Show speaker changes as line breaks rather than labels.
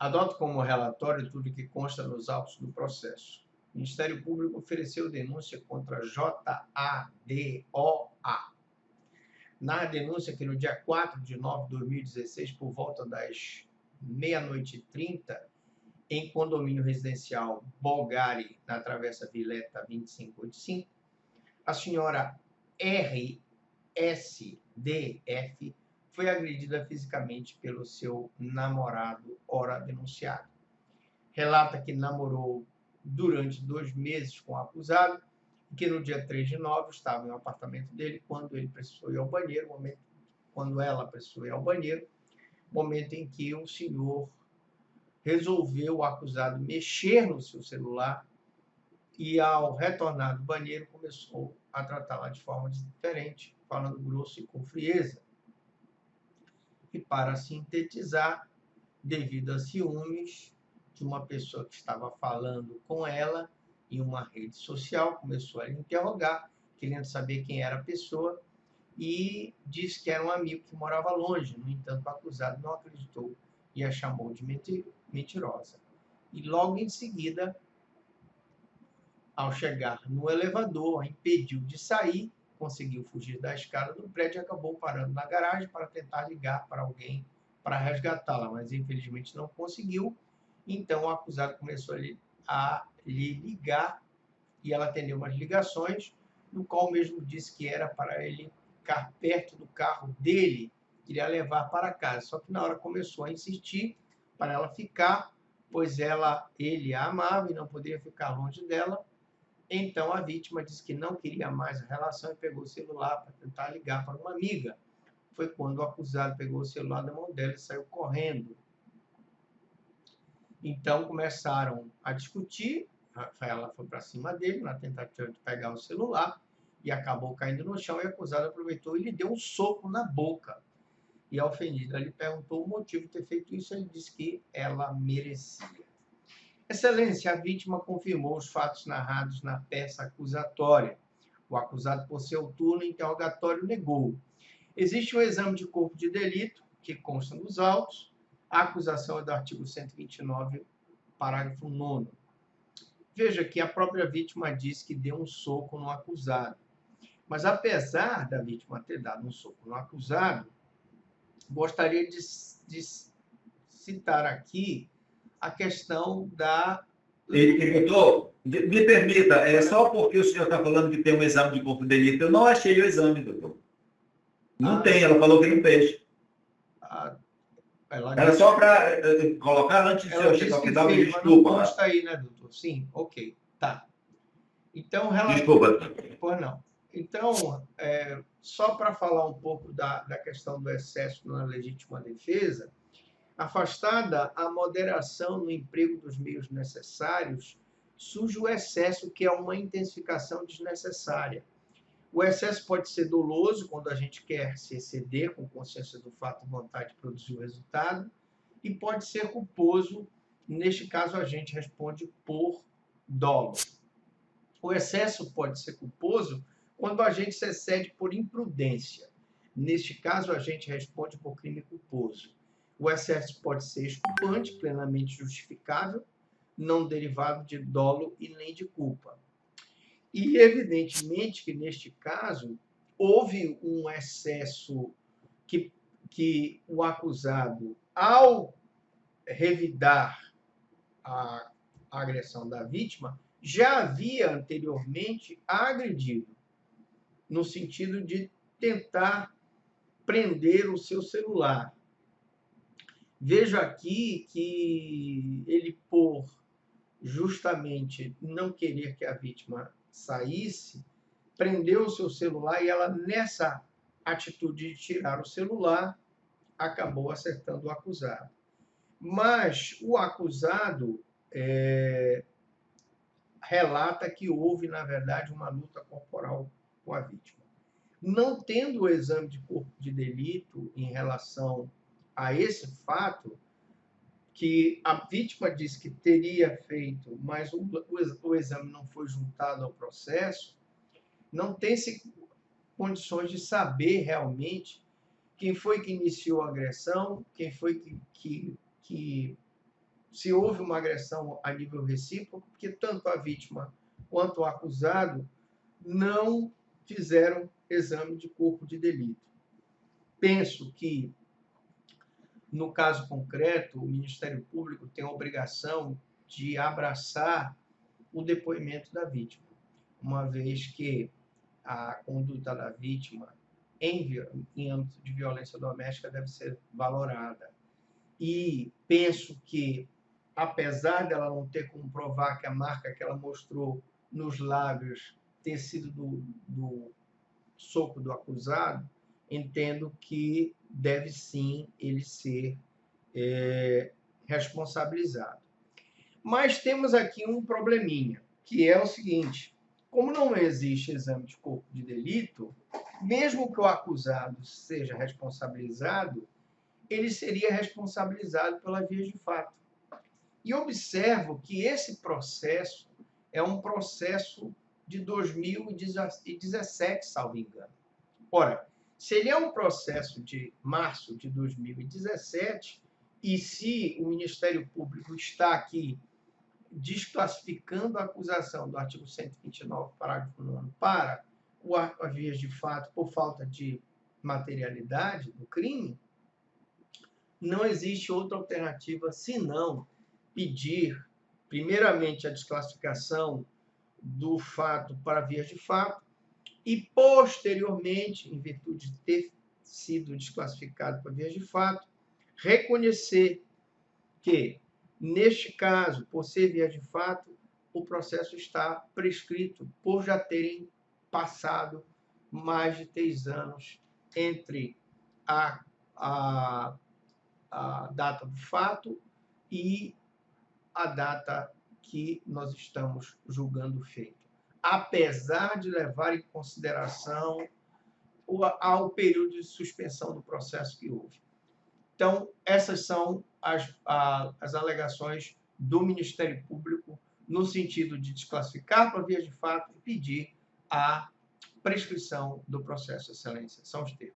Adoto como relatório tudo que consta nos autos do processo. O Ministério Público ofereceu denúncia contra JADOA. Na denúncia que no dia 4 de 9 de 2016, por volta das meia-noite e 30, em condomínio residencial Bolgari, na Travessa Vileta 2585, a senhora RSDF foi agredida fisicamente pelo seu namorado, ora denunciado. Relata que namorou durante 2 meses com o acusado e que no dia 3 de 9 estava no apartamento dele quando ele precisou ir ao banheiro, quando ela precisou ir ao banheiro, momento em que o senhor resolveu, o acusado, mexer no seu celular e, ao retornar do banheiro, começou a tratá-la de forma diferente, falando grosso e com frieza. E, para sintetizar, devido a ciúmes de uma pessoa que estava falando com ela em uma rede social, começou a lhe interrogar, querendo saber quem era a pessoa, e disse que era um amigo que morava longe. No entanto, o acusado não acreditou e a chamou de mentirosa. E logo em seguida, ao chegar no elevador, a impediu de sair, conseguiu fugir da escada do prédio e acabou parando na garagem para tentar ligar para alguém para resgatá-la, mas infelizmente não conseguiu. Então o acusado começou a lhe ligar e ela atendeu umas ligações, no qual mesmo disse que era para ele ficar perto do carro dele, queria levar para casa. Só que na hora começou a insistir para ela ficar, pois ele a amava e não poderia ficar longe dela. Então a vítima disse que não queria mais a relação e pegou o celular para tentar ligar para uma amiga. Foi quando o acusado pegou o celular da mão dela e saiu correndo. Então começaram a discutir, ela foi para cima dele na tentativa de pegar o celular e acabou caindo no chão, e o acusado aproveitou e lhe deu um soco na boca. E a ofendida lhe perguntou o motivo de ter feito isso, ele disse que ela merecia. Excelência, a vítima confirmou os fatos narrados na peça acusatória. O acusado, por seu turno interrogatório, negou. Existe um exame de corpo de delito, que consta nos autos. A acusação é do artigo 129, parágrafo 9º. Veja que a própria vítima disse que deu um soco no acusado. Mas, apesar da vítima ter dado um soco no acusado, gostaria de citar aqui a questão da...
Doutor, me permita, é só porque o senhor está falando que tem um exame de corpo de delito, eu não achei o exame, doutor. Não tem, ela falou que não fez. Era só para colocar antes de eu chegar ao final, me desculpa.
Não consta aí, né, doutor? Sim, ok, tá. Então,
desculpa.
Pois não. Então, só para falar um pouco da questão do excesso na legítima defesa, afastada a moderação no emprego dos meios necessários, surge o excesso, que é uma intensificação desnecessária. O excesso pode ser doloso, quando a gente quer se exceder com consciência do fato e vontade de produzir o resultado, e pode ser culposo. Neste caso, a gente responde por dolo. O excesso pode ser culposo quando a gente se excede por imprudência. Neste caso, a gente responde por crime culposo. O excesso pode ser exculpante, plenamente justificável, não derivado de dolo e nem de culpa. E, evidentemente, que neste caso, houve um excesso que o acusado, ao revidar a agressão da vítima, já havia anteriormente agredido, no sentido de tentar prender o seu celular. Vejo aqui que ele, por justamente não querer que a vítima saísse, prendeu o seu celular, e ela, nessa atitude de tirar o celular, acabou acertando o acusado. Mas o acusado relata que houve, na verdade, uma luta corporal com a vítima. Não tendo o exame de corpo de delito em relação a esse fato, que a vítima disse que teria feito, mas o exame não foi juntado ao processo, não tem-se condições de saber realmente quem foi que iniciou a agressão, quem foi que se houve uma agressão a nível recíproco, porque tanto a vítima quanto o acusado não fizeram exame de corpo de delito. Penso que, no caso concreto, o Ministério Público tem a obrigação de abraçar o depoimento da vítima, uma vez que a conduta da vítima em âmbito de violência doméstica deve ser valorada. E penso que, apesar dela não ter como provar que a marca que ela mostrou nos lábios ter sido do soco do acusado, entendo que deve sim ele ser responsabilizado. Mas temos aqui um probleminha, que é o seguinte: como não existe exame de corpo de delito, mesmo que o acusado seja responsabilizado, ele seria responsabilizado pela via de fato. E observo que esse processo é um processo de 2017, salvo engano. Ora, se ele é um processo de março de 2017, e se o Ministério Público está aqui desclassificando a acusação do artigo 129, parágrafo 9º, para a vias de fato por falta de materialidade do crime, não existe outra alternativa senão pedir, primeiramente, a desclassificação do fato para vias de fato e, posteriormente, em virtude de ter sido desclassificado para vias de fato, reconhecer que, neste caso, por ser via de fato, o processo está prescrito por já terem passado mais de 3 anos entre a data do fato e a data que nós estamos julgando o feito, apesar de levar em consideração o período de suspensão do processo que houve. Então, essas são as alegações do Ministério Público no sentido de desclassificar para via de fato e pedir a prescrição do processo, Excelência. São os termos.